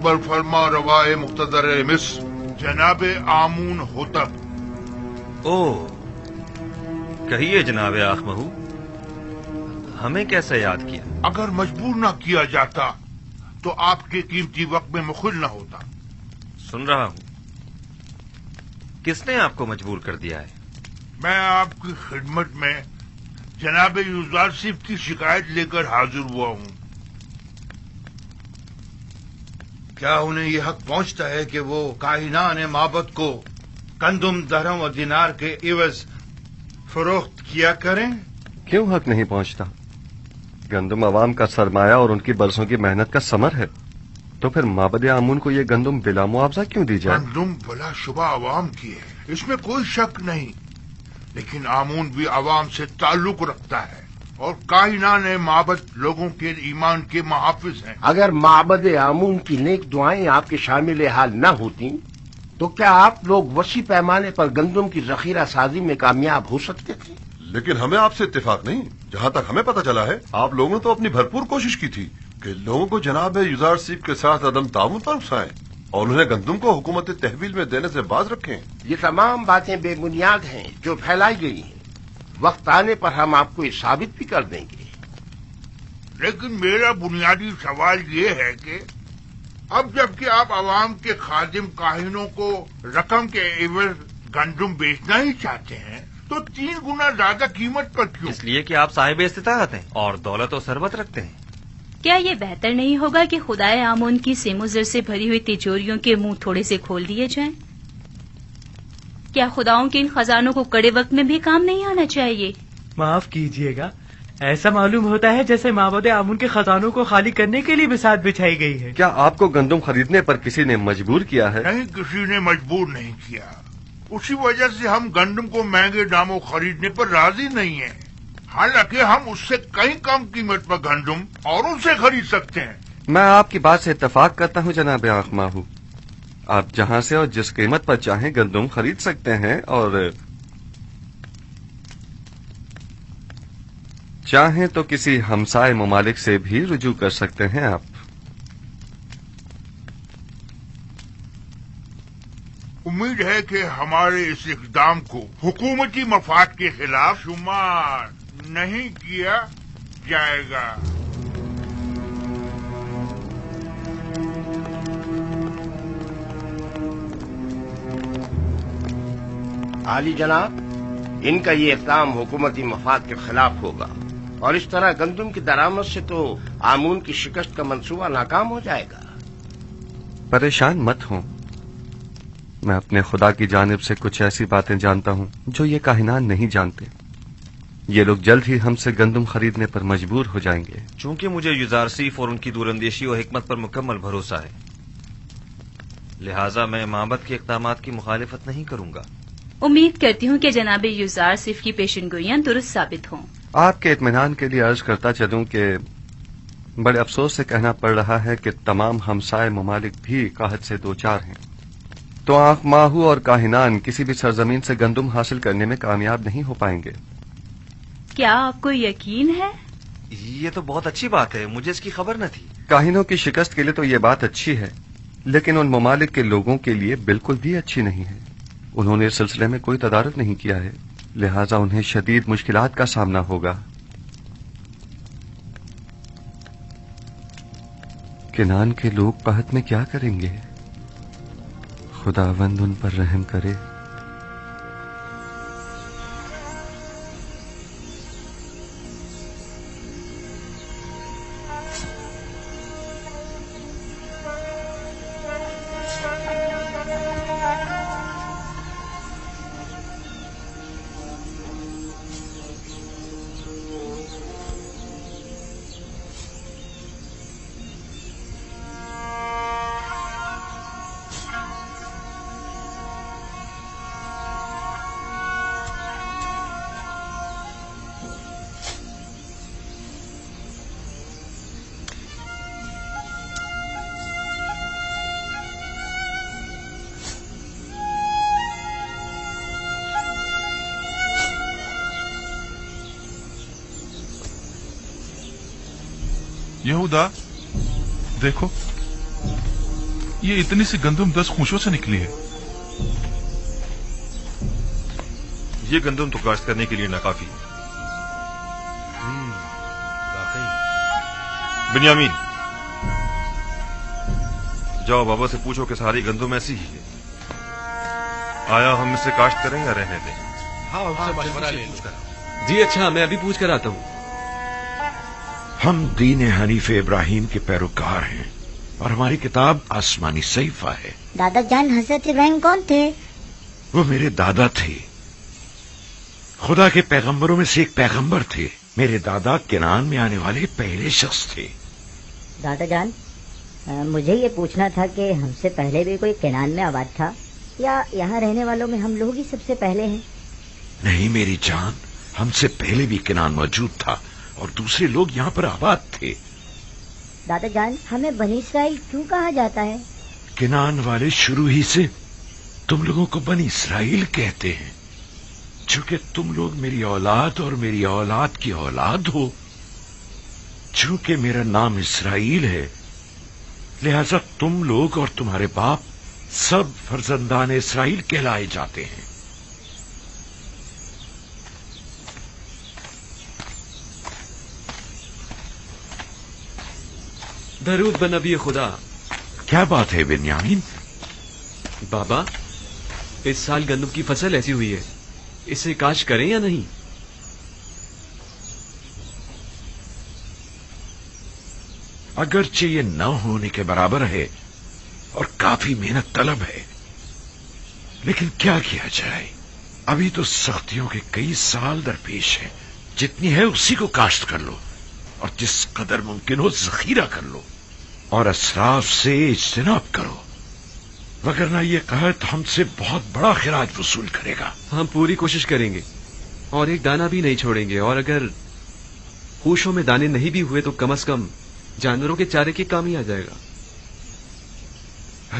मुस्तकबल फरमा रवाए मुख्तदर मिस्र जनाब आमून होतब। ओह, कहिए जनाब आखमहू, हमें कैसे याद किया? अगर मजबूर न किया जाता तो आपके कीमती वक्त में मुखिल न होता। सुन रहा हूं। किसने आपको मजबूर कर दिया है? मैं आपकी खिदमत में जनाब यूजारसिफ की शिकायत लेकर हाजिर हुआ हूं। क्या उन्हें यह हक पहुंचता है कि वो काहिनान माबद को गंदुम, दरहम और दिनार के इवज फरोख्त किया करें? क्यों हक नहीं पहुंचता? गंदुम अवाम का सरमाया और उनकी बरसों की मेहनत का समर है, तो फिर माबद आमून को ये गंदुम बिला मुआवजा क्यों दी जाए? गंदुम भला शुबा अवाम की है, इसमें कोई शक नहीं, लेकिन आमून भी अवाम से ताल्लुक रखता है और काहिनान माबद लोगों के ईमान के मुहाफिज हैं। अगर माबद आमून की नेक दुआएं आपके शामिल हाल न होती तो क्या आप लोग वसी पैमाने पर गंदुम की जखीरा साजी में कामयाब हो सकते थे? लेकिन हमें आपसे इत्तेफाक नहीं। जहाँ तक हमें पता चला है, आप लोगों ने तो अपनी भरपूर कोशिश की थी कि लोगों को जनाब यूजारसिफ के साथ अदम ताउन पर उकसाएं और उन्हें गंदुम को हुकूमत तहवील में देने से बाज रखें। ये तमाम बातें बेबुनियाद हैं जो फैलाई गई हैं। वक्त आने पर हम आपको ये साबित भी कर देंगे। लेकिन मेरा बुनियादी सवाल ये है कि अब जबकि आप अवाम के खादिम काहिनों को रकम के एवज गंदुम बेचना ही चाहते हैं, तो 3 गुना ज्यादा कीमत पर क्यों? इसलिए कि आप साहिब इस्तिताअत हैं और दौलत और सरबत रखते हैं। क्या ये बेहतर नहीं होगा कि खुदाए आमून की सेमुजर से भरी हुई तिजोरियों के मुंह थोड़े से खोल दिए जाएं? क्या खुदाओं के इन खजानों को कड़े वक्त में भी काम नहीं आना चाहिए? माफ कीजिएगा, ऐसा मालूम होता है जैसे माबद आमून के खजानों को खाली करने के लिए बिसात बिछाई गई है। क्या आपको गंदुम खरीदने पर किसी ने मजबूर किया है? नहीं, किसी ने मजबूर नहीं किया। उसी वजह से हम गंदुम को महंगे दामों खरीदने पर राजी नहीं हैं। हालांकि हम उससे कहीं कम कीमत पर गंदुम और उनसे खरीद सकते हैं। मैं आपकी बात से इत्तेफाक करता हूँ जनाब आखमाहू। आप जहाँ से और जिस कीमत पर चाहें गंदुम खरीद सकते हैं और चाहें तो किसी हमसाए ममालिक से भी रुजू कर सकते हैं। आप उम्मीद है कि हमारे इस इक़दाम को हुकूमती मफाद के खिलाफ शुमार नहीं किया जाएगा। आली जनाब, इनका ये इक़दाम हुकूमती मफाद के खिलाफ होगा और इस तरह गंदुम की दरामद से तो आमून की शिकस्त का मंसूबा नाकाम हो जाएगा। परेशान मत हो, मैं अपने खुदा की जानिब से कुछ ऐसी बातें जानता हूँ जो ये काहिनान नहीं जानते। ये लोग जल्द ही हमसे गंदुम खरीदने पर मजबूर हो जाएंगे। चूंकि मुझे यूजारसिफ और उनकी दूरंदेशी और हिकमत पर मुकम्मल भरोसा है, लिहाजा मैं माबद के इक़दामात की मुखालिफत नहीं करूंगा। उम्मीद करती हूँ कि जनाब यूजारसिफ की पेशनगोइयां दुरुस्त साबित हों। आपके इत्मीनान के लिए अर्ज करता चलूं कि बड़े अफसोस से कहना पड़ रहा है कि तमाम हमसाए ममालिक भी काहत से दो चार हैं, तो आखमाहू और काहिनान किसी भी सरजमीन से गंदुम हासिल करने में कामयाब नहीं हो पाएंगे। क्या आपको यकीन है? ये तो बहुत अच्छी बात है, मुझे इसकी खबर न थी। काहिनों की शिकस्त के लिए तो ये बात अच्छी है, लेकिन उन ममालिक के लोगों के लिए बिल्कुल भी अच्छी नहीं है। उन्होंने इस सिलसिले में कोई तदारुक नहीं किया है, लिहाजा उन्हें शदीद मुश्किलात का सामना होगा। किनान के लोग कहत में क्या करेंगे? खुदावंद उन पर रहम करे। यहूदा, देखो ये इतनी सी गंदुम 10 खूंशों से निकली है। ये गंदुम तो काश्त करने के लिए नाकाफी है। बिन्यामीन, जाओ बाबा से पूछो कि सारी गंदुम ऐसी ही है। आया हम इसे काश्त करें या रहने दें? हाँ, उससे मशवरा ले लो। जी अच्छा, मैं अभी पूछ कर आता हूँ। हम दीन हनीफ इब्राहिम के पैरोकार हैं और हमारी किताब आसमानी सहीफा है। दादा जान हजरत इब्राहिम कौन थे? वो मेरे दादा थे। खुदा के पैगंबरों में से एक पैगंबर थे। मेरे दादा केनान में आने वाले पहले शख्स थे। दादा जान, मुझे ये पूछना था कि हमसे पहले भी कोई केनान में आबाद था या यहाँ रहने वालों में हम लोग ही सबसे पहले हैं? नहीं मेरी जान, हमसे पहले भी केनान मौजूद था और दूसरे लोग यहाँ पर आबाद थे। दादा जान, हमें बनी इसराइल क्यों कहा जाता है? केनान वाले शुरू ही से तुम लोगों को बनी इसराइल कहते हैं, चूंकि तुम लोग मेरी औलाद और मेरी औलाद की औलाद हो। चूंकि मेरा नाम इसराइल है, लिहाजा तुम लोग और तुम्हारे बाप सब फर्जंदान इसराइल कहलाए जाते हैं। दरूद ब नबी खुदा। क्या बात है बिन्यामीन? बाबा, इस साल गंदम की फसल ऐसी हुई है, इसे काश करें या नहीं? अगरचे ये न होने के बराबर है और काफी मेहनत तलब है, लेकिन क्या किया जाए, अभी तो सख्तियों के कई साल दरपेश हैं। जितनी है उसी को काश्त कर लो और जिस कदर मुमकिन हो जखीरा कर लो और असराफ से इज्तनाब करो, वगरना ये कहत हमसे बहुत बड़ा खिराज वसूल करेगा। हम पूरी कोशिश करेंगे और एक दाना भी नहीं छोड़ेंगे, और अगर खूशों में दाने नहीं भी हुए तो कम से कम जानवरों के चारे के काम ही आ जाएगा।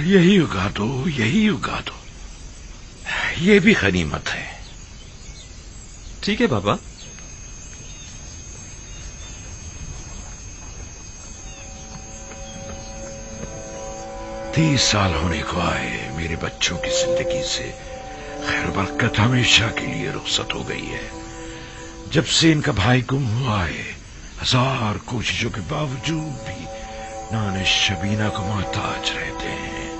यही उगा दो, यही उगा दो, ये भी गनीमत है। ठीक है बाबा। तीस साल होने को आए मेरे बच्चों की जिंदगी से खैर बरकत हमेशा के लिए रुखसत हो गई है। जब से इनका भाई गुम हुआ है, हजार कोशिशों के बावजूद भी नाने शबीना को मोहताज रहते हैं।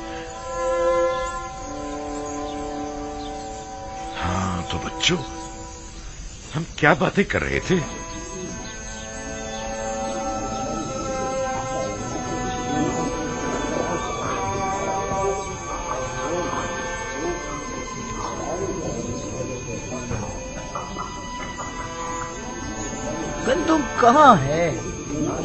हाँ तो बच्चों, हम क्या बातें कर रहे थे? गंदुम कहाँ है?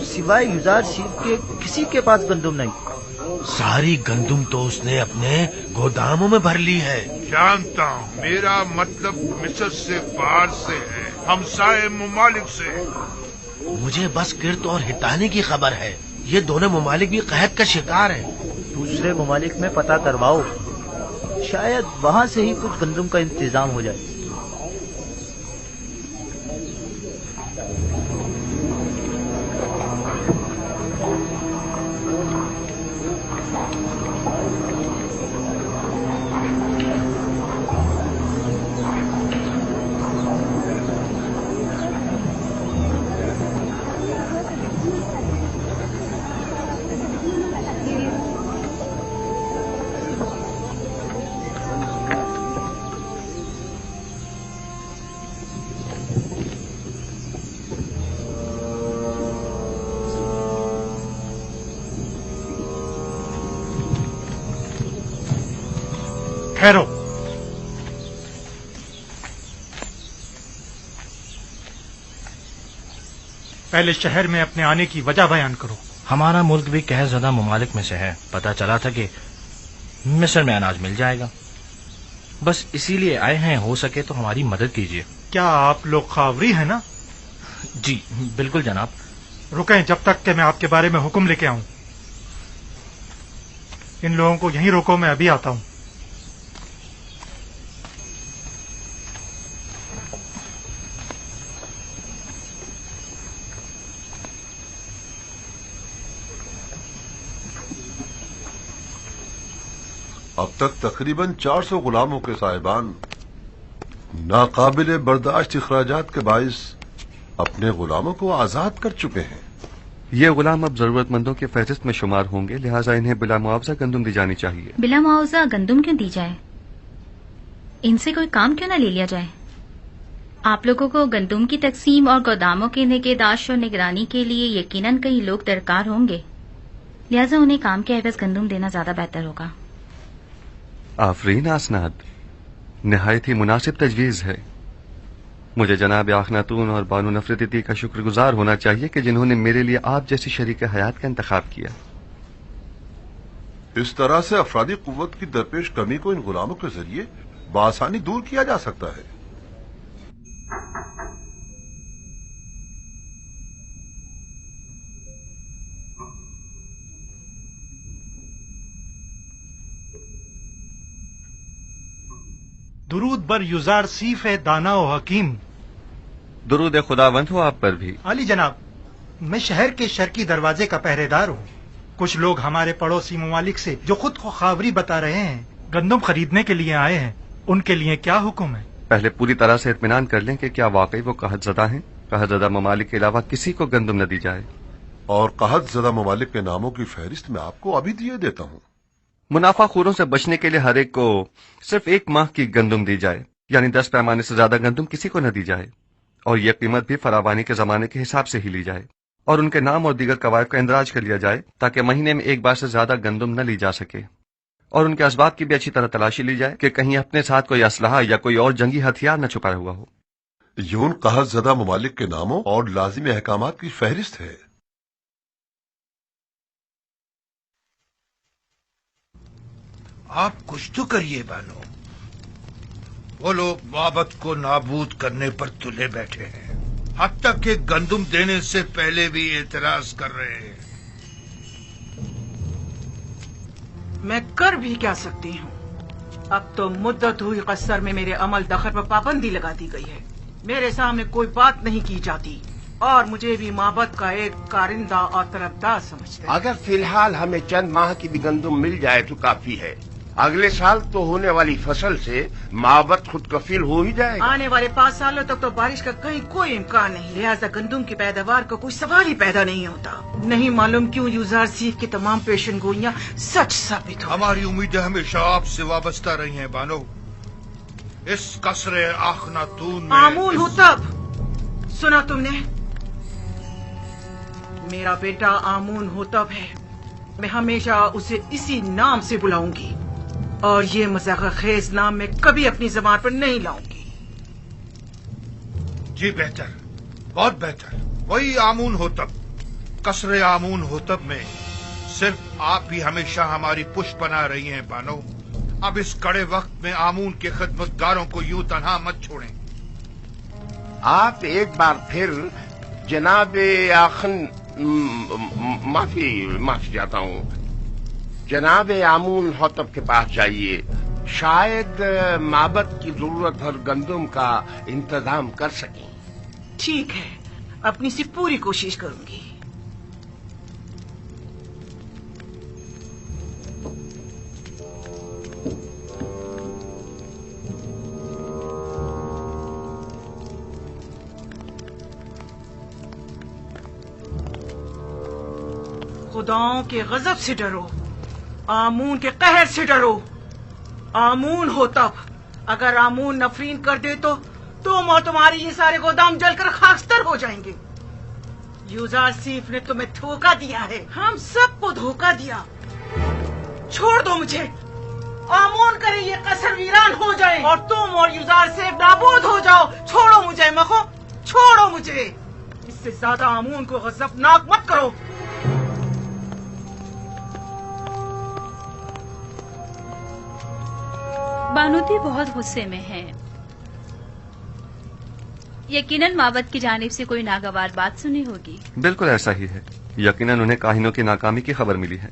सिवाय युजार सीफ के किसी के पास गंदुम नहीं। सारी गंदुम तो उसने अपने गोदामों में भर ली है। जानता हूँ, मेरा मतलब मिस्र से, बाहर से है, हमसाए मुमालिक से। मुझे बस किर्त और हिताने की खबर है। ये दोनों मुमालिक भी कहत का शिकार हैं। दूसरे मुमालिक में पता करवाओ, शायद वहाँ से ही कुछ गंदुम का इंतजाम हो जाए। ठहरो। पहले शहर में अपने आने की वजह बयान करो। हमारा मुल्क भी कहरज़दा मुमालिक में से है। पता चला था कि मिस्र में अनाज मिल जाएगा, बस इसीलिए आए हैं। हो सके तो हमारी मदद कीजिए। क्या आप लोग खावरी हैं ना? जी बिल्कुल जनाब। रुकें जब तक कि मैं आपके बारे में हुक्म लेके आऊं। इन लोगों को यहीं रोको, मैं अभी आता हूं। اب تک تقریباً 400 غلاموں کے صاحبان ناقابل برداشت اخراجات کے باعث اپنے غلاموں کو آزاد کر چکے ہیں. یہ غلام اب ضرورت مندوں کی فہرست میں شمار ہوں گے، لہٰذا انہیں بلا معاوضہ گندم دی جانی چاہیے. بلا معاوضہ گندم کیوں دی جائے؟ ان سے کوئی کام کیوں نہ لے لیا جائے؟ آپ لوگوں کو گندم کی تقسیم اور گوداموں کی نگہداشت اور نگرانی کے لیے یقیناً کئی لوگ درکار ہوں گے، لہٰذا انہیں کام کے عوض گندم دینا زیادہ بہتر ہوگا. آفرین اسناد، نہایت ہی مناسب تجویز ہے. مجھے جناب آخناتون اور بانو نفرتی کا شکر گزار ہونا چاہیے کہ جنہوں نے میرے لیے آپ جیسی شریک حیات کا انتخاب کیا. اس طرح سے افرادی قوت کی درپیش کمی کو ان غلاموں کے ذریعے بآسانی دور کیا جا سکتا ہے. درود بر یوزار سیف دانا و حکیم. درود خداوند ہو آپ پر بھی. علی جناب، میں شہر کے شرقی دروازے کا پہرے دار ہوں. کچھ لوگ ہمارے پڑوسی ممالک سے جو خود کو خاوری بتا رہے ہیں گندم خریدنے کے لیے آئے ہیں. ان کے لیے کیا حکم ہے؟ پہلے پوری طرح سے اطمینان کر لیں کہ کیا واقعی وہ قحط زدہ ہیں. قحط زدہ ممالک کے علاوہ کسی کو گندم نہ دی جائے. اور قحط زدہ ممالک کے ناموں کی فہرست میں آپ کو ابھی دیے دیتا ہوں. منافع خوروں سے بچنے کے لیے ہر ایک کو صرف 1 ماہ کی گندم دی جائے، یعنی 10 پیمانے سے زیادہ گندم کسی کو نہ دی جائے، اور یہ قیمت بھی فراوانی کے زمانے کے حساب سے ہی لی جائے، اور ان کے نام اور دیگر قواعد کا اندراج کر لیا جائے تاکہ مہینے میں 1 بار سے زیادہ گندم نہ لی جا سکے، اور ان کے اسباب کی بھی اچھی طرح تلاشی لی جائے کہ کہیں اپنے ساتھ کوئی اسلحہ یا کوئی اور جنگی ہتھیار نہ چھپایا ہوا ہو. یون قحط زدہ ممالک کے ناموں اور لازمی احکامات کی فہرست ہے. آپ کچھ تو کریے بانو. وہ لوگ مابت کو نابود کرنے پر تلے بیٹھے ہیں، حد تک کہ گندم دینے سے پہلے بھی اعتراض کر رہے ہیں. میں کر بھی کیا سکتی ہوں؟ اب تو مدت ہوئی قصر میں میرے عمل دخل پر پابندی لگا دی گئی ہے. میرے سامنے کوئی بات نہیں کی جاتی اور مجھے بھی مابت کا ایک کارندہ اور طرفدار سمجھتے ہیں. اگر فی الحال ہمیں چند ماہ کی بھی گندم مل جائے تو کافی ہے. اگلے سال تو ہونے والی فصل سے مابت خود کفیل ہو ہی جائے گا. آنے والے 5 سالوں تک تو بارش کا کہیں کوئی امکان نہیں، لہٰذا گندم کی پیداوار کا کوئی سوال ہی پیدا نہیں ہوتا. نہیں معلوم کیوں یوزار سیف کی تمام پیشن گوئیاں سچ ثابت ہو. ہماری امیدیں ہمیشہ آپ سے وابستہ رہی ہیں بانو. اس قصر آخناتون میں آمون ہوں تب سنا تم نے؟ میرا بیٹا آمون ہو تب ہے. میں ہمیشہ اسے اسی نام سے بلاؤں گی اور یہ مذاق خیز نام میں کبھی اپنی زبان پر نہیں لاؤں گی. جی بہتر، بہت بہتر. وہی آمون ہوتب. قصر آمون ہوتب میں صرف آپ ہی ہمیشہ ہماری پشت بنا رہی ہیں بانو. اب اس کڑے وقت میں آمون کے خدمتگاروں کو یوں تنہا مت چھوڑیں. آپ ایک بار پھر جناب آخن معافی چاہتا ہوں، جناب آمون ہوتب کے پاس جائیے. شاید مابت کی ضرورت اور گندم کا انتظام کر سکیں. ٹھیک ہے، اپنی سی پوری کوشش کروں گی. خداؤں کے غضب سے ڈرو، آمون کے قہر سے ڈرو. آمون ہو تب اگر آمون نفرین کر دے تو تم اور تمہاری یہ سارے گودام جل کر خاکستر ہو جائیں گے. یوزار سیف نے تمہیں دھوکہ دیا ہے، ہم سب کو دھوکہ دیا. چھوڑ دو مجھے. آمون کرے یہ قصر ویران ہو جائے اور تم اور یوزار سیف نابود ہو جاؤ. چھوڑو مجھے مخو، چھوڑو مجھے. اس سے زیادہ آمون کو غضبناک مت کرو. بانوتی بہت غصے میں ہیں. یقیناً مابت کی جانب سے کوئی ناگوار بات سنی ہوگی. بالکل ایسا ہی ہے. یقیناً انہیں کاہنوں کی ناکامی کی خبر ملی ہے.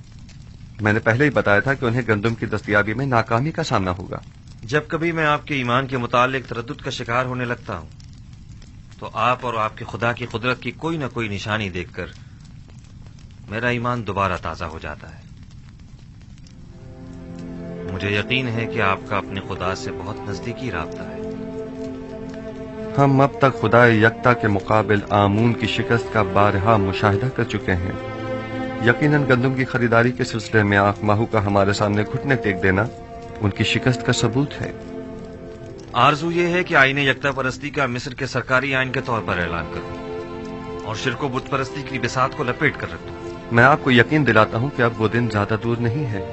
میں نے پہلے ہی بتایا تھا کہ انہیں گندم کی دستیابی میں ناکامی کا سامنا ہوگا. جب کبھی میں آپ کے ایمان کے متعلق تردد کا شکار ہونے لگتا ہوں تو آپ اور آپ کے خدا کی قدرت کی کوئی نہ کوئی نشانی دیکھ کر میرا ایمان دوبارہ تازہ ہو جاتا ہے. مجھے یقین ہے کہ آپ کا اپنے خدا سے بہت نزدیکی رابطہ ہے۔ ہم اب تک خدا یکتا کے مقابل آمون کی شکست کا بارہا مشاہدہ کر چکے ہیں۔ یقیناً گندم کی خریداری کے سلسلے میں آنکھ ماہو کا ہمارے سامنے گھٹنے ٹیک دینا ان کی شکست کا ثبوت ہے۔ آرزو یہ ہے کہ آئین یکتا پرستی کا مصر کے سرکاری آئین کے طور پر اعلان کروں اور شرک و بت پرستی کی بساط کو لپیٹ کر رکھ دوں۔ میں آپ کو یقین دلاتا ہوں کہ اب وہ دن زیادہ دور نہیں ہے۔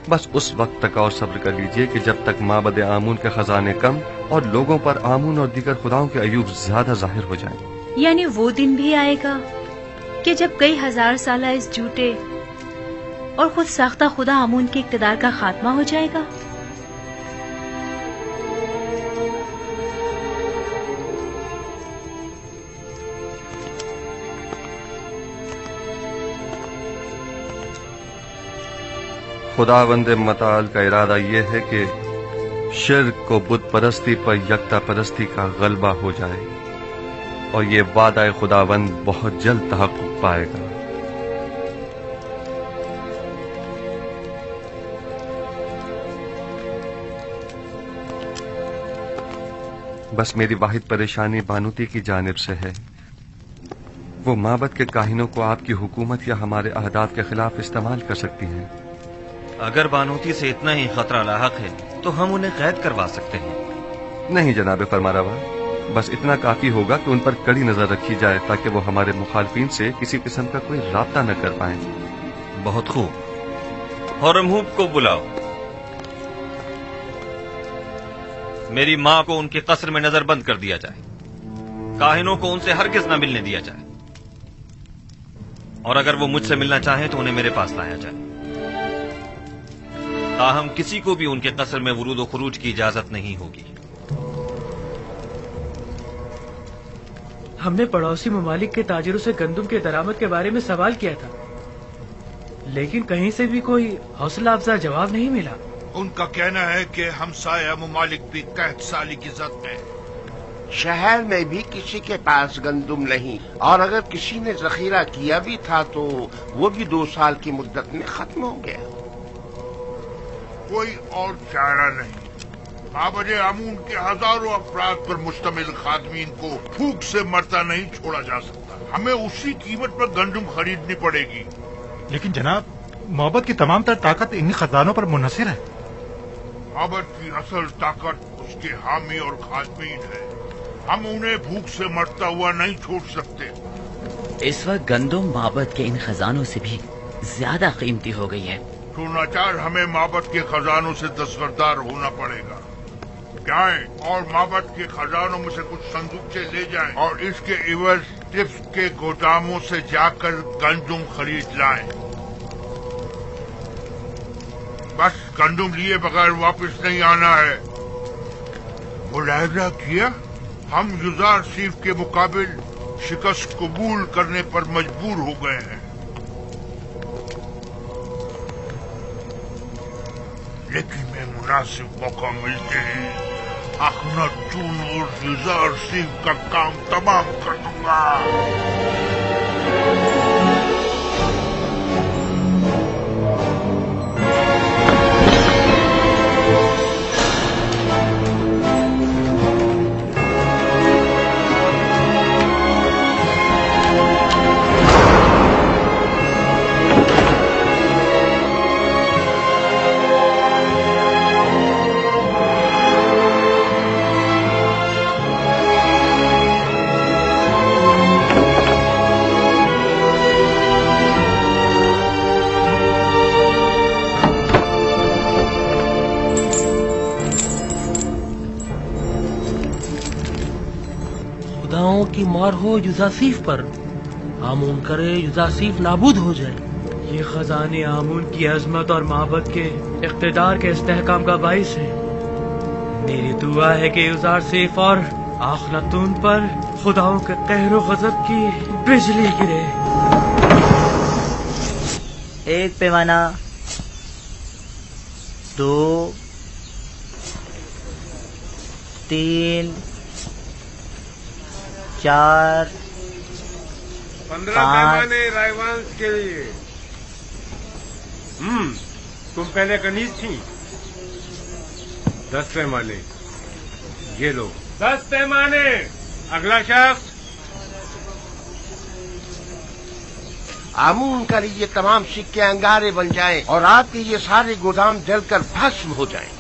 بس اس وقت تک اور صبر کر لیجئے کہ جب تک معبد آمون کے خزانے کم اور لوگوں پر آمون اور دیگر خداؤں کے عیوب زیادہ ظاہر ہو جائیں۔ یعنی وہ دن بھی آئے گا کہ جب کئی ہزار سالہ اس جھوٹے اور خود ساختہ خدا آمون کے اقتدار کا خاتمہ ہو جائے گا۔ خداوند متعال کا ارادہ یہ ہے کہ شرک کو بت پرستی پر یکتا پرستی کا غلبہ ہو جائے اور یہ وعدہ خداوند بہت جلد تحقق پائے گا۔ بس میری واحد پریشانی بانوتی کی جانب سے ہے۔ وہ معبد کے کاہنوں کو آپ کی حکومت یا ہمارے اہداف کے خلاف استعمال کر سکتی ہیں۔ اگر بانوتی سے اتنا ہی خطرہ لاحق ہے تو ہم انہیں قید کروا سکتے ہیں۔ نہیں جناب فرمانروا، بس اتنا کافی ہوگا کہ ان پر کڑی نظر رکھی جائے تاکہ وہ ہمارے مخالفین سے کسی قسم کا کوئی رابطہ نہ کر پائیں۔ بہت خوب، ہورمہوب کو بلاؤ۔ میری ماں کو ان کے قصر میں نظر بند کر دیا جائے، کاہنوں کو ان سے ہرگز نہ ملنے دیا جائے، اور اگر وہ مجھ سے ملنا چاہیں تو انہیں میرے پاس لایا جائے۔ تاہم کسی کو بھی ان کے قصر میں ورود و خروج کی اجازت نہیں ہوگی۔ ہم نے پڑوسی ممالک کے تاجروں سے گندم کے درآمد کے بارے میں سوال کیا تھا، لیکن کہیں سے بھی کوئی حوصلہ افزا جواب نہیں ملا۔ ان کا کہنا ہے کہ ہمسایہ ممالک بھی قحط سالی کی زد میں۔ شہر میں بھی کسی کے پاس گندم نہیں، اور اگر کسی نے ذخیرہ کیا بھی تھا تو وہ بھی 2 سال کی مدت میں ختم ہو گیا۔ کوئی اور چارہ نہیں۔ معبد آمون کے ہزاروں افراد پر مشتمل خادمین کو بھوک سے مرتا نہیں چھوڑا جا سکتا۔ ہمیں اسی قیمت پر گندم خریدنی پڑے گی۔ لیکن جناب، معبد کی تمام تر طاقت انہی خزانوں پر منحصر ہے۔ معبد کی اصل طاقت اس کے حامی اور خادمین ہے۔ ہم انہیں بھوک سے مرتا ہوا نہیں چھوڑ سکتے۔ اس وقت گندم معبد کے ان خزانوں سے بھی زیادہ قیمتی ہو گئی ہے۔ تو ناچار ہمیں معبد کے خزانوں سے دستبردار ہونا پڑے گا۔ جائیں اور معبد کے خزانوں میں سے کچھ صندوقچے لے جائیں اور اس کے عوض ٹپس کے گوداموں سے جا کر گندم خرید لائیں۔ بس گندم لیے بغیر واپس نہیں آنا ہے۔ ملاحظہ کیا، ہم یوزار سیف کے مقابل شکست قبول کرنے پر مجبور ہو گئے ہیں، لیکن میں مناسب موقع ملتے ہی اخناتون اور یوزار سیف کا کام تمام کر دوں گا۔ کی مار ہو یوزاسیف پر، آمون کرے یوزاسیف نابود ہو جائے۔ یہ خزانے آمون کی عظمت اور معبد کے اقتدار کے استحکام کا باعث ہے۔ میری دعا ہے کہ یوزارسیف اور آخناتون پر خداؤں کے قہر و غضب کی بجلی گرے۔ ایک پیمانہ، 2، 3، 4، 15 پیمانے رائیوانس کے لیے۔ تم پہلے کنیز تھی، 10 पैमाने, ये लो 10 पैमाने। अगला शख्स। आमून का ये तमाम सिक्के अंगारे बन जाएं और आपके ये सारे गोदाम जलकर भस्म हो जाएं।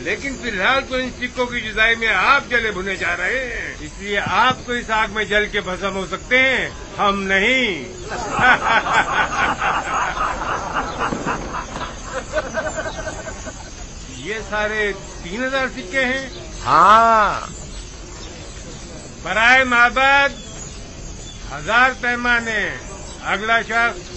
लेकिन फिलहाल तो इन सिक्कों की जुदाई में आप जले भुने जा रहे हैं, इसलिए आप तो इस आग में जल के भस्म हो सकते हैं, हम नहीं। ये सारे 3000 सिक्के हैं। हाँ। बराए माबद 1000 पैमाने। अगला शख्स।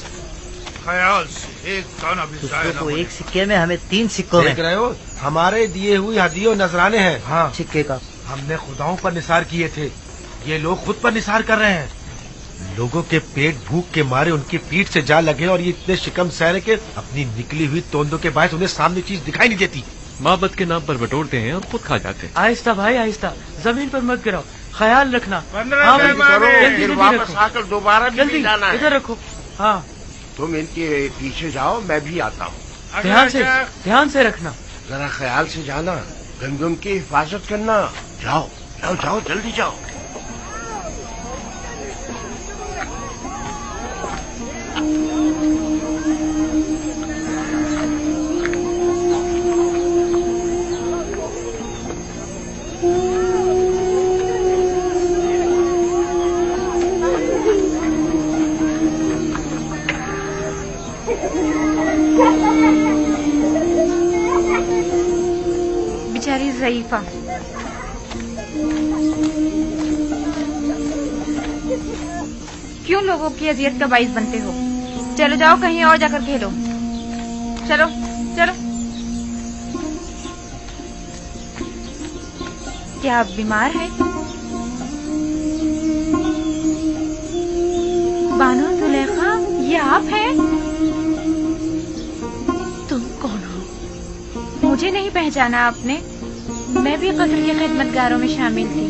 ख्याल से एक दाना भी जाए तो एक सिक्के में, हमें 3 सिक्कों में। देख रहे हो, हमारे दिए हुई हदियों नजराने हैं। हाँ, सिक्के का हमने खुदाओं पर निसार किए थे, ये लोग खुद पर निसार कर रहे हैं। लोगों के पेट भूख के मारे उनकी पीठ से जा लगे और ये इतने शिकम सहरे के अपनी निकली हुई तोंदों के बायस उन्हें सामने चीज दिखाई नहीं देती। माबद के नाम पर बटोरते हैं और खुद खा जाते हैं। आहिस्ता भाई आहिस्ता, जमीन पर मत गिराओ, ख्याल रखना। 15 पैमाने। फिर वापस आकर दोबारा भी जाना है। इधर रखो। हाँ, तुम इनके पीछे जाओ, मैं भी आता हूँ। ध्यान से रखना। जरा ख्याल से जाना, गंदम की हिफाजत करना। जाओ जाओ जाओ, जल्दी जाओ। बेचारी ज़ईफा, क्यों लोगों की अजियत का बाइस बनते हो? चलो जाओ कहीं और जाकर खेलो। चलो चलो। क्या आप बीमार हैं? बानो जुलेखा, ये आप हैं? तुम कौन हो? मुझे नहीं पहचाना आपने? मैं भी कत्ल के खिदमतगारों में शामिल थी।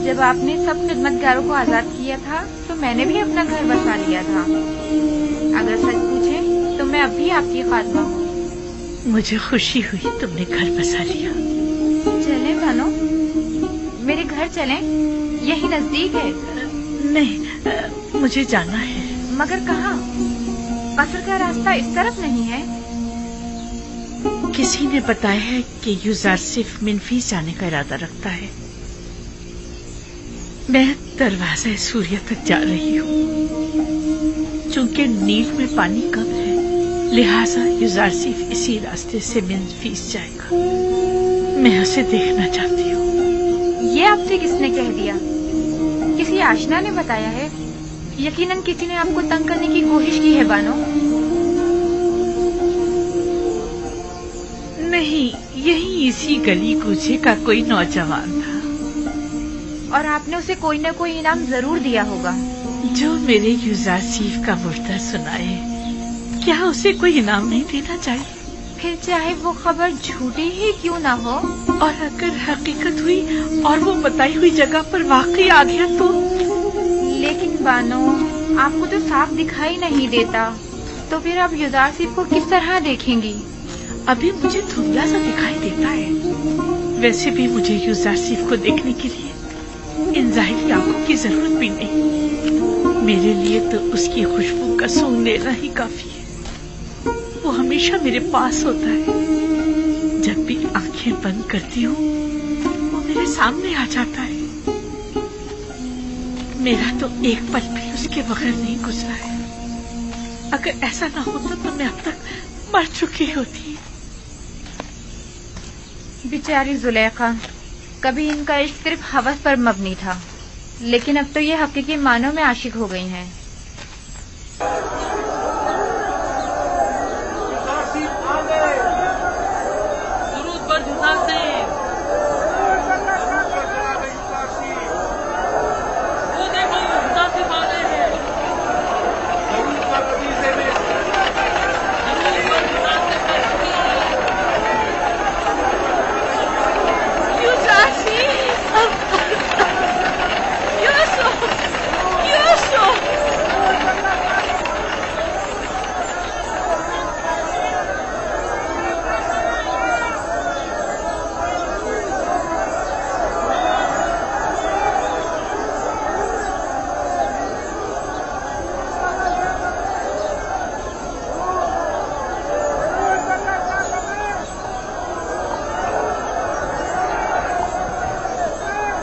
जब आपने सब खिदमतगारों को आजाद किया था तो मैंने भी अपना घर बसा लिया था। अगर सच पूछे तो मैं अब भी आपकी खात्मा हूँ। मुझे खुशी हुई तुमने घर बसा लिया। चलें बानो, मेरे घर चलें, यही नजदीक है। नहीं, मुझे जाना है। मगर कहाँ? कस्र का रास्ता इस तरफ नहीं है। किसी ने बताया है कि यूजार सिर्फ मिनफीस जाने का इरादा रखता है। मैं दरवाजा सूर्य तक जा रही हूँ। चूंकि नील में पानी कम है, लिहाजा यूजार सिर्फ इसी रास्ते से मिनफीस जाएगा। मैं उसे देखना चाहती हूँ। ये आपसे किसने कह दिया? किसी आशना ने बताया है? यकीनन किसी ने आपको तंग करने की कोशिश की है बानो। नहीं, यही इसी गली कूचे का कोई नौजवान था। और आपने उसे कोई न कोई इनाम जरूर दिया होगा। जो मेरे यूजार सीफ का मुर्दा सुनाए, क्या उसे कोई इनाम नहीं देना चाहिए? फिर चाहे वो खबर झूठी ही क्यों ना हो। और अगर हकीकत हुई और वो बताई हुई जगह पर वाकई आ गया तो? लेकिन बानो, आपको तो साफ दिखाई नहीं देता, तो फिर आप यूजार सिफ को किस तरह देखेंगी? अभी मुझे धुंधला सा दिखाई देता है। वैसे भी मुझे यूजार सिफ को देखने के लिए इन जाहिरी आंखों की जरूरत भी नहीं। मेरे लिए तो उसकी खुशबू का सूंघ लेना ही काफी है। वो हमेशा मेरे पास होता है। जब भी आंखें बंद करती हूँ, वो मेरे सामने आ जाता है। मेरा तो एक पल भी उसके बगैर नहीं गुजरा है। अगर ऐसा ना होता तो मैं अब तक मर चुकी होती। बेचारी जुलेखा, कभी इनका इश्क सिर्फ हवस पर मबनी था, लेकिन अब तो ये हकीकी मानों में आशिक हो गई हैं।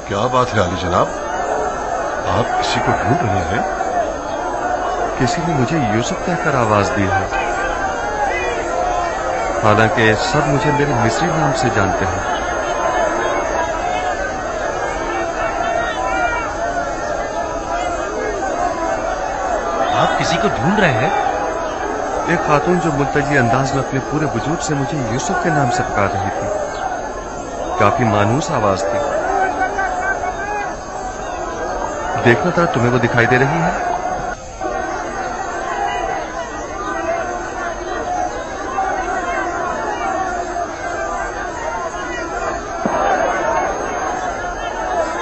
क्या बात है आली जनाब, आप किसी को ढूंढ रहे हैं? किसी ने मुझे यूसुफ कहकर आवाज दी है, हालांकि सब मुझे मेरे मिस्री नाम से जानते हैं। आप किसी को ढूंढ रहे हैं? एक खातून जो मुल्तजी अंदाज में अपने पूरे वजूद से मुझे यूसुफ के नाम से पुकार रही थी। काफी मानूस आवाज थी। देखना था, तुम्हें वो दिखाई दे रही है?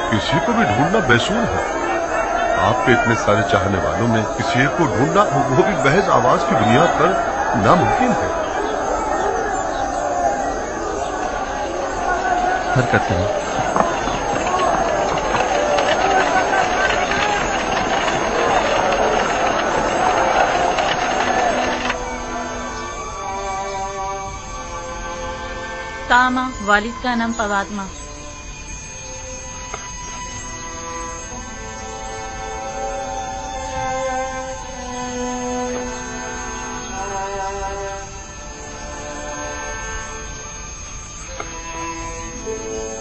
किसी को भी ढूंढना बेसूर है। आपके इतने सारे चाहने वालों में किसी एक को ढूंढना, वो भी महज आवाज की बुनियाद पर, नामुमकिन है। हरकत करें। तामा, वालिद का नाम पवादमा।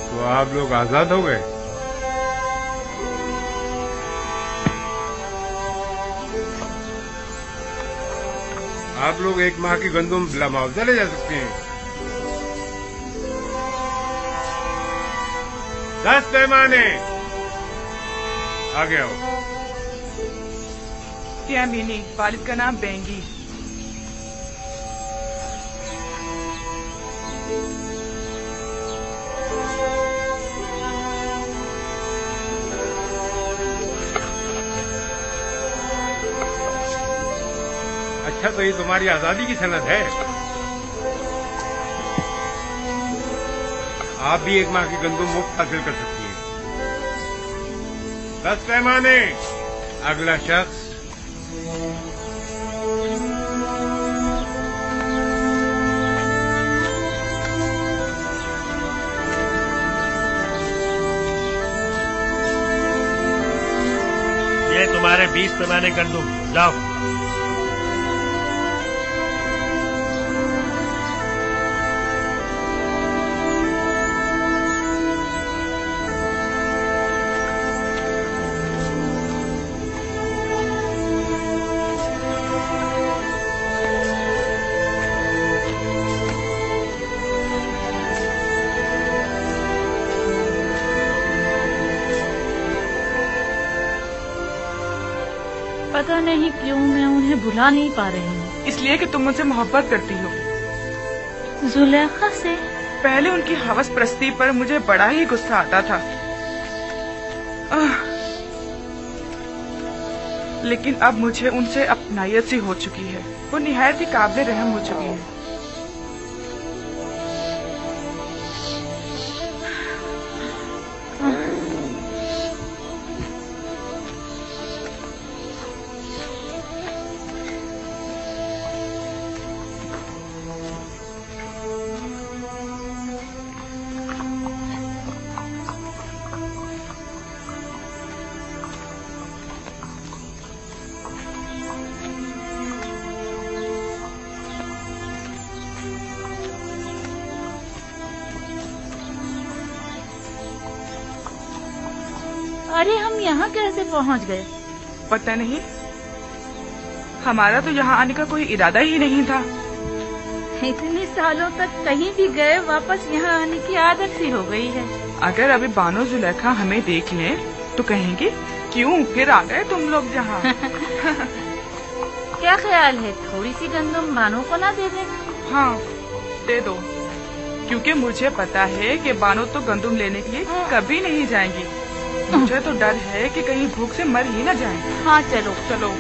तो आप लोग आजाद हो गए? आप लोग 1 माह की गंदुम बिला मुआवजा ले जा सकते हैं। 10 पैमाने आगे आओ। क्या मीनी, वालिद का नाम बेंगी। अच्छा, तो ये तुम्हारी आजादी की सनद है। आप भी 1 माह की गंदुम मुफ्त हासिल कर सकती हैं। 10 पैमाने, अगला शख्स। ये तुम्हारे 20 पैमाने गंदुम, जाओ। पता नहीं क्यों मैं उन्हें भुला नहीं पा रही हूँ। इसलिए कि तुम मुझसे मोहब्बत करती हो। जुलेखा से? पहले उनकी हवस परस्ती पर मुझे बड़ा ही गुस्सा आता था, लेकिन अब मुझे उनसे अपनायत सी हो चुकी है। वो निहायत ही काबिल रहम हो चुकी है। अरे हम यहाँ कैसे पहुँच गए? पता नहीं, हमारा तो यहाँ आने का कोई इरादा ही नहीं था। इतने सालों तक कहीं भी गए, वापस यहाँ आने की आदत सी हो गई है। अगर अभी बानो जुलेखा हमें देख लें तो कहेंगे क्यों फिर आ गए तुम लोग यहाँ। क्या ख्याल है, थोड़ी सी गंदम बानो को ना दे दें? हाँ, दे दो, क्योंकि मुझे पता है कि बानो तो गंदम लेने के लिए कभी नहीं जाएंगी। मुझे तो डर है कि कहीं भूख से मर ही न जाएं। हाँ चलो चलो।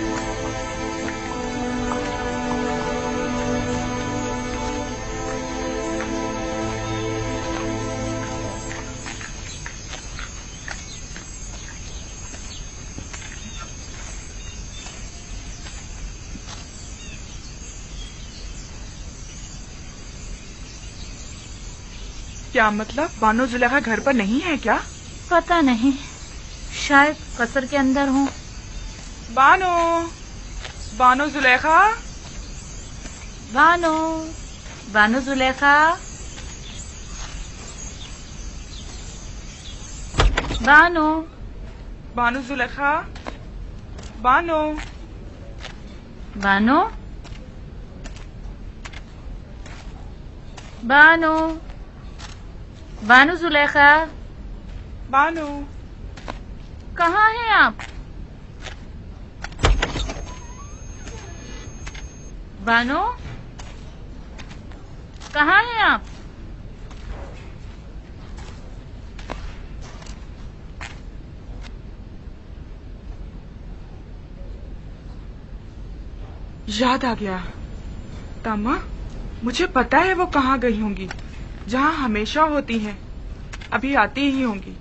क्या मतलब, बानो जुलेखा घर पर नहीं है क्या? पता नहीं, शायद कसर के अंदर हूँ। बानो, बानो जुलेखा, बानो, बानो जुलेखा, बानो, बानो जुलेखा, बानो, बानो, बानो, बानो जुलेखा, बानो, कहाँ हैं आप? बानो, कहाँ हैं आप? याद आ गया। तामा, मुझे पता है वो कहाँ गई होंगी। जहाँ हमेशा होती हैं, अभी आती ही होंगी।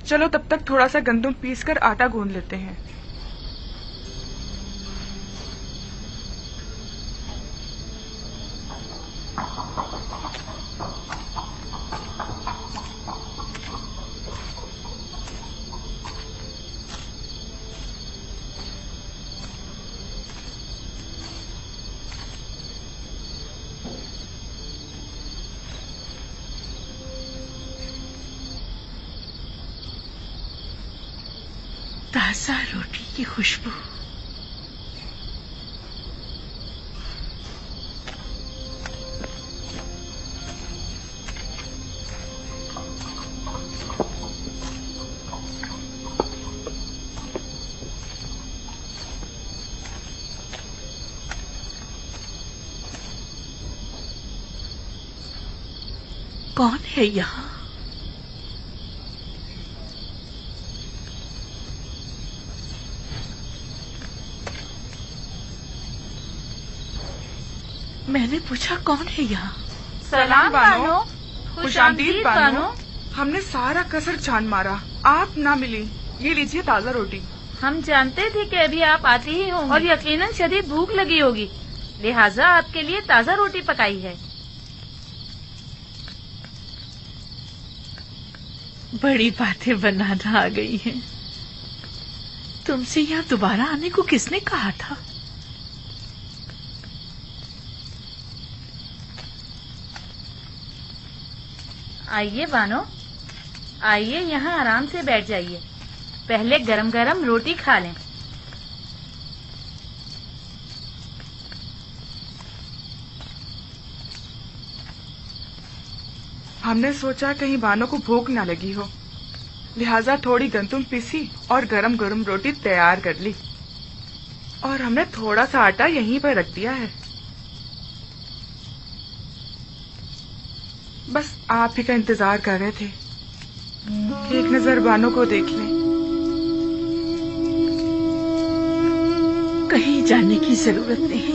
चलो तब तक थोड़ा सा गंदम पीसकर आटा गूंद लेते हैं। ताजा रोटी की खुशबू, कौन है यहाँ? मैंने पूछा कौन है यहाँ? सलाम बानो, खुशामदीद बानो। हमने सारा कसर छान मारा, आप ना मिली। ये लीजिए ताजा रोटी। हम जानते थे कि अभी आप आती ही होंगी और यकीनन शदीद भूख लगी होगी, लिहाजा आपके लिए ताजा रोटी पकाई है। बड़ी बातें बनाना आ गई हैं। तुमसे यहाँ दोबारा आने को किसने कहा था? आइए बानो, आइए यहाँ आराम से बैठ जाइए। पहले गरम गरम रोटी खा लें। हमने सोचा कहीं बानो को भूख न लगी हो, लिहाजा थोड़ी गंदम पीसी और गरम गरम रोटी तैयार कर ली। और हमने थोड़ा सा आटा यहीं पर रख दिया है। बस आप ही का इंतजार कर रहे थे कि एक नजर बानो को देख लें। कहीं जाने की जरूरत नहीं,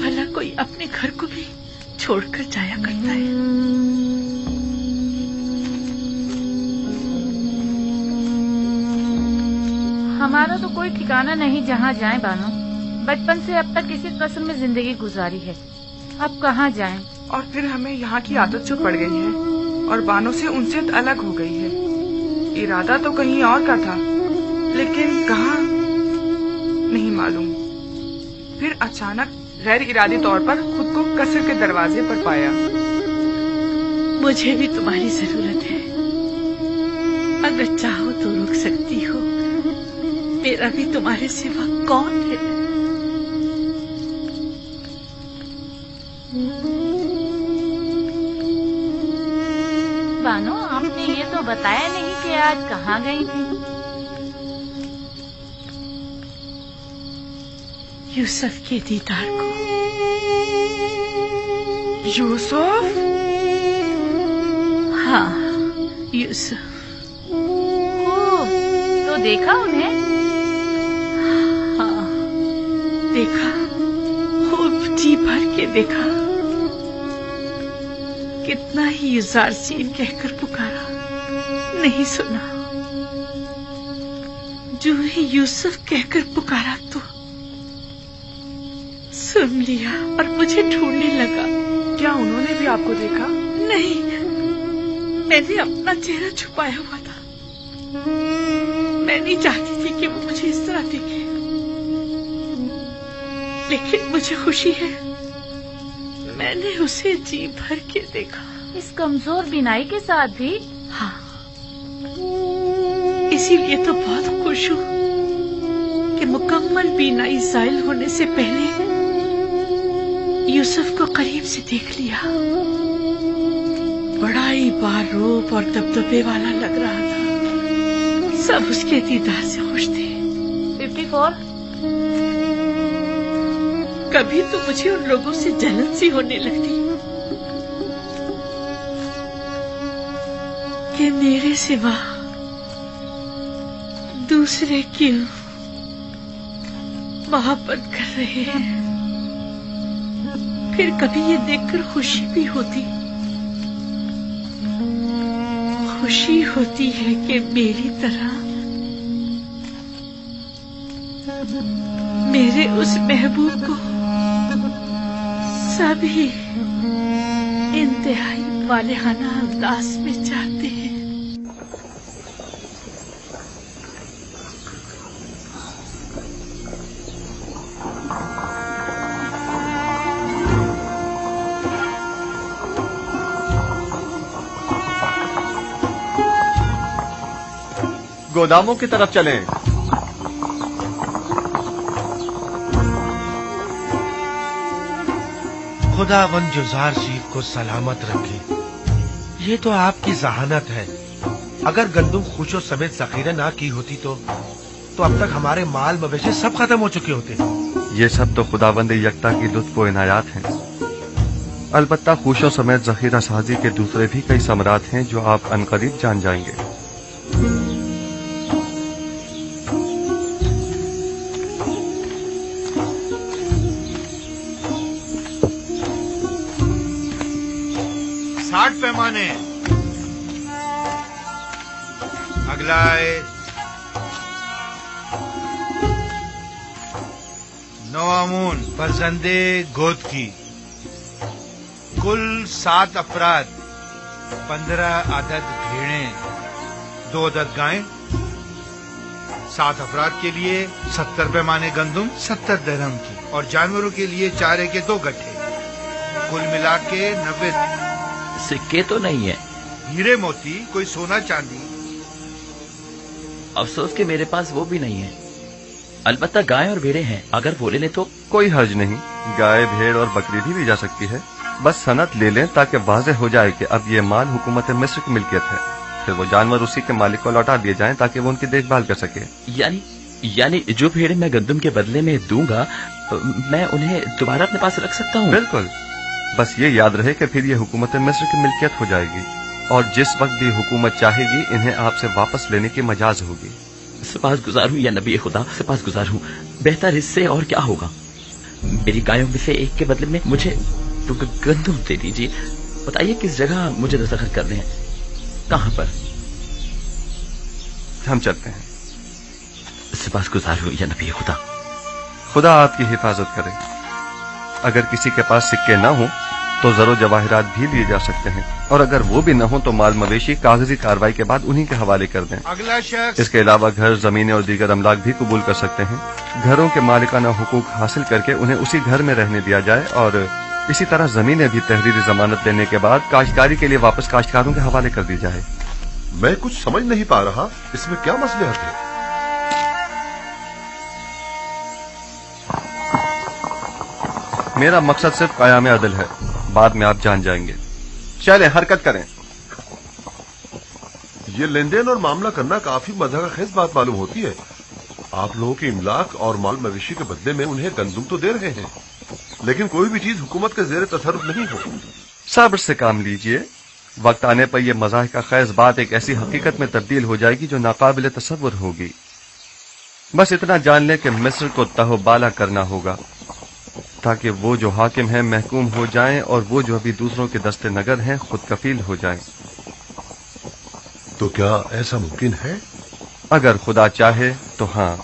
भला कोई अपने घर को भी छोड़कर जाया करता है। हमारा तो कोई ठिकाना नहीं जहाँ जाएं बानो। बचपन से अब तक इसी कस्र में जिंदगी गुजारी है, अब कहाँ जाएं? और फिर हमें यहाँ की आदत जो पड़ गई है और बानो से उनसे अलग हो गई है। इरादा तो कहीं और का था, लेकिन कहाँ नहीं मालूम। फिर अचानक गैर इरादी तौर पर खुद को कसर के दरवाजे पर पाया। मुझे भी तुम्हारी जरूरत है, अगर चाहो तो रुक सकती हो। मेरा भी तुम्हारे सिवा कौन है? बानो, आपने ये तो बताया नहीं कि आज कहाँ गई थी। यूसुफ के दीदार को। यूसुफ? हाँ, यूसुफ। तो देखा उन्हें? हाँ, देखा, खूब जी भर के देखा। कितना ही युजार सीन कहकर पुकारा, नहीं सुना। जो ही यूसुफ कहकर पुकारा तो सुन लिया और मुझे ढूंढने लगा। क्या उन्होंने भी आपको देखा? नहीं, मैंने अपना चेहरा छुपाया हुआ था। मैं नहीं चाहती थी कि वो मुझे इस तरह देखे, लेकिन मुझे खुशी है मैंने उसे जी भर के देखा। इस कमजोर बीनाई के साथ भी? हाँ, इसीलिए तो बहुत खुश हूँ कि मुकम्मल बीनाई ज़ाइल होने से पहले यूसुफ को करीब से देख लिया। बड़ा ही बारूप और दबदबे वाला लग रहा था। सब उसके दीदार से खुश थे। 54? कभी तो मुझे उन लोगों से जलन सी होने लगती कि मेरे सिवा दूसरे क्यों मोहब्बत कर रहे हैं। फिर कभी ये देखकर खुशी भी होती है कि मेरी तरह मेरे उस महबूब को सभी इंतहाई वालेहाना अंदाज में चाहते हैं। गोदामों की तरफ चलें। खुदावंद युज़ारसीफ को सलामत रखे। ये तो आपकी जहानत है। अगर गंदुम खुशो समेत ज़ख़ीरा ना की होती तो अब तक हमारे माल मवेशी सब खत्म हो चुके होते। ये सब तो खुदावंद यकता की लुत्फ़ व इनायात हैं। अलबत्ता खुशो समेत ज़ख़ीरा साजी के दूसरे भी कई समरात हैं जो आप अनकरीब जान जाएंगे। पैमाने अगला है 9 आमून बरजंदे गोद की। कुल 7 अफराद, 15 अदद भेड़ें, 2 अदद गायें। 7 अफराद के लिए 70 पैमाने गंदुम 70 दरहम की, और जानवरों के लिए चारे के 2 गट्ठे। कुल मिला के 90। सिक्के तो नहीं है? हीरे मोती, कोई सोना चांदी। अफसोस कि मेरे पास वो भी नहीं है। अलबत्ता गाय और भेड़े हैं, अगर वो ले लें तो। कोई हर्ज नहीं, गाय भेड़ और बकरी भी ली जा सकती है। बस सनद ले लें ताकि वाज़ेह हो जाए कि अब ये माल हुकूमत मिस्र की मिल्कियत है। फिर वो जानवर उसी के मालिक को लौटा दिए जाएं ताकि वो उनकी देखभाल कर सके। यानी जो भेड़े मैं गंदुम के बदले में दूंगा मैं उन्हें दोबारा अपने पास रख सकता हूँ? बिल्कुल। बस ये याद रहे कि फिर ये हुकूमत मिस्र की मिल्कियत हो जाएगी और जिस वक्त भी हुकूमत चाहेगी इन्हें आपसे वापस लेने की मजाज होगी। सपासगुजार हूँ या नबी खुदा, सपासगुजार हूँ। बेहतर इससे और क्या होगा। मेरी गायों में से एक के बदले में मुझे तो गंदुम दे दीजिए। बताइए किस जगह मुझे दस्तखत करने हैं, कहाँ पर? हम चलते हैं। सपासगुजार हूँ या नबी खुदा। खुदा आपकी हिफाजत करे। अगर किसी के पास सिक्के न हो तो जरो जवाहिरात भी लिए जा सकते हैं, और अगर वो भी न हो तो माल मवेशी कागजी कार्रवाई के बाद उन्हीं के हवाले कर दें। अगला शख्स। इसके अलावा घर, जमीनें और दीगर अमलाक भी कबूल कर सकते हैं। घरों के मालिकाना हुकूक हासिल करके उन्हें उसी घर में रहने दिया जाए, और इसी तरह जमीनें भी तहरीरी जमानत लेने के बाद काश्तकारी के लिए वापस काश्तकारों के हवाले कर दी जाए। मैं कुछ समझ नहीं पा रहा, इसमें क्या मसलहत है? मेरा मकसद सिर्फ क़याम अदल है, बाद में आप जान जाएंगे। चलें, हरकत करें। ये लेन देन और मामला करना काफी मज़ाक़खेज़ बात मालूम होती है। आप लोगों के इमलाक और माल मवेशी के बदले में उन्हें गंदुम तो दे रहे हैं, लेकिन कोई भी चीज हुकूमत के ज़ेरे तसर्रुफ नहीं हो। सब्र से काम लीजिए। वक्त आने पर यह मज़ाक़खेज़ बात एक ऐसी हकीकत में तब्दील हो जाएगी जो नाकाबिल तसव्वुर होगी। बस इतना जान लें कि मिस्र को तहबाला करना होगा ताकि वो जो हाकिम हैं महकूम हो जाएं और वो जो अभी दूसरों के दस्ते नगर हैं खुद कफील हो जाएं। तो क्या ऐसा मुमकिन है? अगर खुदा चाहे तो हाँ।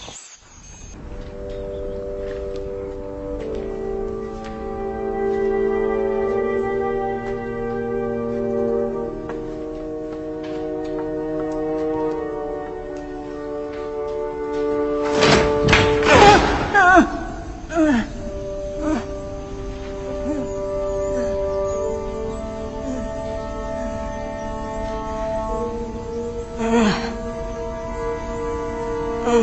ये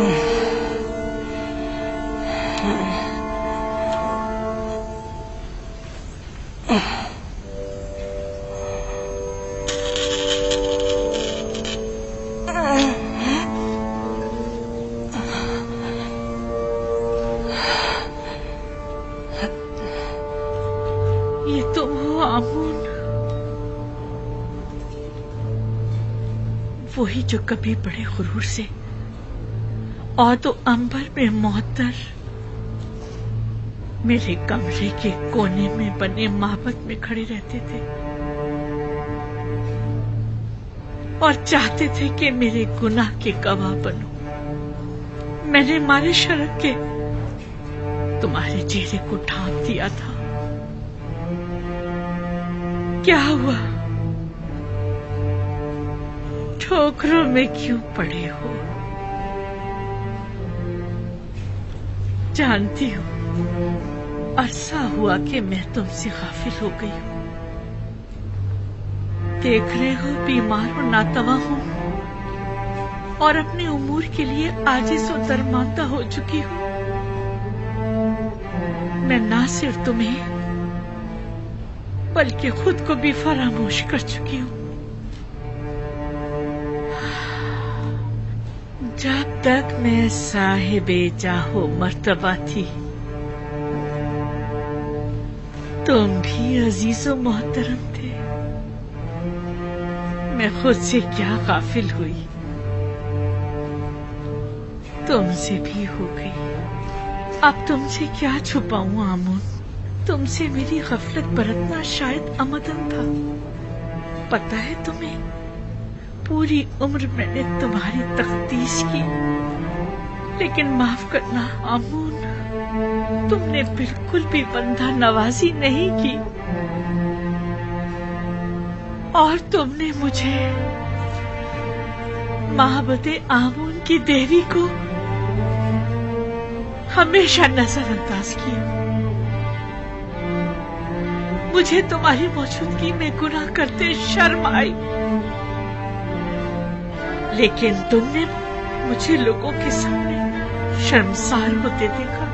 तुम हो आमून, वही जो कभी बड़े गुरूर से और तो अंबर में मोहतर मेरे कमरे के कोने में बने माबद में खड़े रहते थे और चाहते थे कि मेरे गुनाह के गवाह बनो। मैंने मारे शर्क के तुम्हारे चेहरे को ढांप दिया था। क्या हुआ? ठोकरों में क्यों पड़े हो? जानती हूँ अरसा हुआ कि मैं तुमसे गाफिल हो गई हूँ। देख रहे हो बीमार और नातवा हूँ और अपने उमूर के लिए आजिज़ और दरमांदा हो चुकी हूँ। मैं ना सिर्फ तुम्हें बल्कि खुद को भी फरामोश कर चुकी हूँ। जब तक मैं साहिबे जाहो मर्तबा थी, तुम भी अजीज व मोहतरम थे। मैं खुद से क्या गाफिल हुई, तुमसे भी हो गई। अब तुमसे क्या छुपाऊं आमून? तुमसे मेरी गफलत बरतना शायद अमदन था। पता है तुम्हें, पूरी उम्र मैंने तुम्हारी तख्तीश की, लेकिन माफ करना आमून, तुमने बिल्कुल भी बंदा नवाजी नहीं की और तुमने मुझे महबते आमून की देवी को हमेशा नजरअंदाज किया। मुझे तुम्हारी मौजूदगी में गुनाह करते शर्म आई, लेकिन तुमने मुझे लोगों के सामने शर्मसार होते देखा,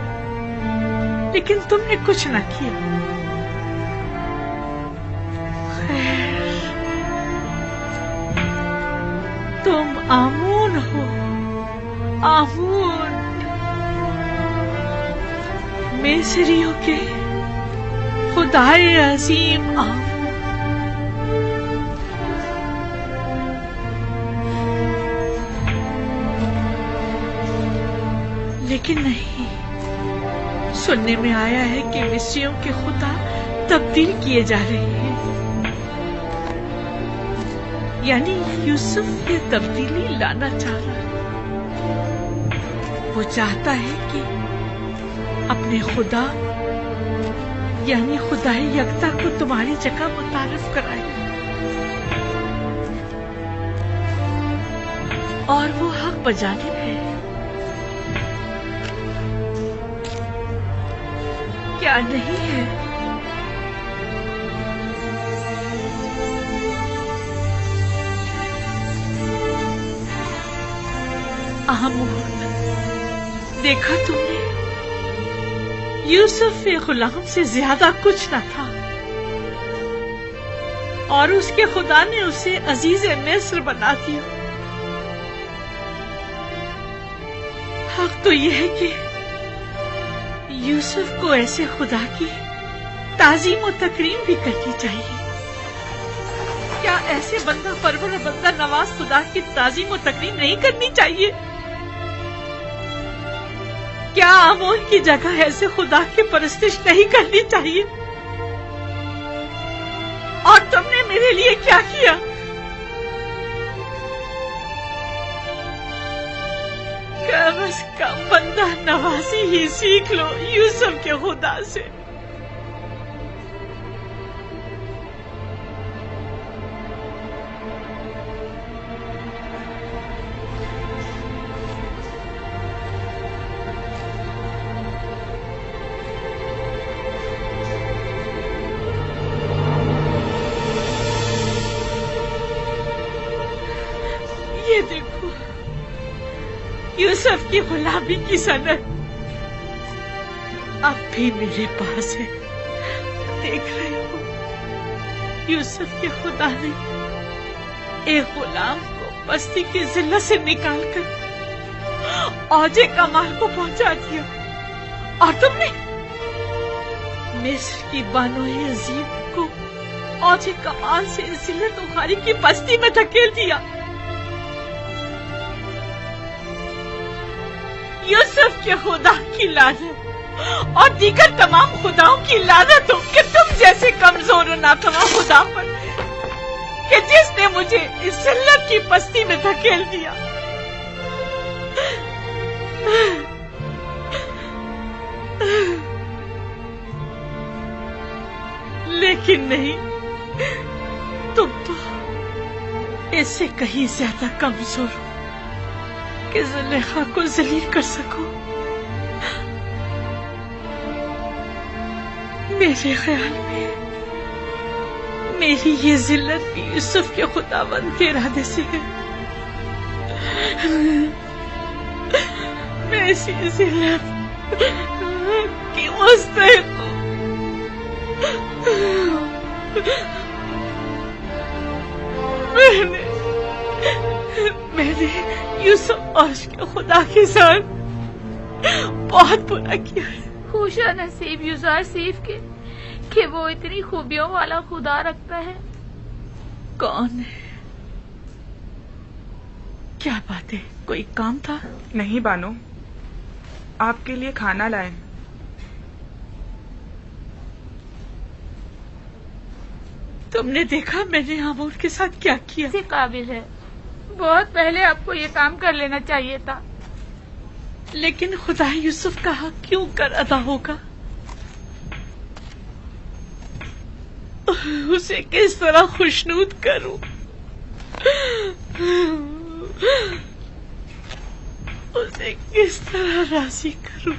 लेकिन तुमने कुछ न किया। खैर, तुम आमून हो, आमून, मिस्रियों के खुदाए अजीम आमून। लेकिन नहीं, सुनने में आया है कि मिस्रियों के खुदा तब्दील किए जा रहे हैं। यानी यूसुफ ये तब्दीली लाना चाह रहा है। वो चाहता है कि अपने खुदा यानी खुदाई यकता को तुम्हारी जगह मुतारिफ कराए, और वो हक बजानिब है। क्या नहीं है? आमून, देखा तुमने, यूसुफ एक गुलाम से ज्यादा कुछ न था और उसके खुदा ने उसे अजीज मिस्र बना दिया। हक तो यह है कि यूसुफ को ऐसे खुदा की ताजीम और तकरीम भी करनी चाहिए। क्या ऐसे बंदा परवर और बंदा नवाज खुदा की ताजीम और तकरीम नहीं करनी चाहिए? क्या आमून की जगह ऐसे खुदा की परस्तिश नहीं करनी चाहिए? और तुमने मेरे लिए क्या किया? कम से कम बंदा नवाजी ही सीख लो यूसुफ के खुदा से। ये देखो, यूसुफ की गुलामी की सनद अब भी मेरे पास है। देख रहे हो, यूसुफ के खुदा ने एक गुलाम को बस्ती की जिल्लत से निकालकर औजे कमाल को पहुंचा दिया, और तुमने मिस्र की बानोए अजीम को औजे कमाल से जिल्लत उखारी की बस्ती में धकेल दिया। यूसुफ के खुदा की लानत और दीगर तमाम खुदाओं की लानत हो कि तुम जैसे कमजोर और नातवा खुदा पर, कि जिसने मुझे इस जिल्लत की बस्ती में धकेल दिया। लेकिन नहीं, तुम तो इससे कहीं ज्यादा कमजोर हो कि जुलेखा को जलील कर सको। मेरे ख्याल में मेरी ये जिल्लत भी यूसुफ के खुदावंद के इरादे से है। मैं इसी जिल्लत की मुस्तहिक हूँ। मैंने यूसुफ और उसके खुदा के साथ बहुत बुरा किया है। खुशा नसीब यूसुफ सीफ के कि वो इतनी खूबियों वाला खुदा रखता है। कौन है? क्या बात है, कोई काम था? नहीं बानो, आपके लिए खाना लाए। तुमने देखा मैंने आमून के साथ क्या किया? से काबिल है, बहुत पहले आपको ये काम कर लेना चाहिए था। लेकिन खुदा यूसुफ का हक क्यों कर अदा होगा? उसे किस तरह खुशनूद करूं? उसे किस तरह राजी करूं?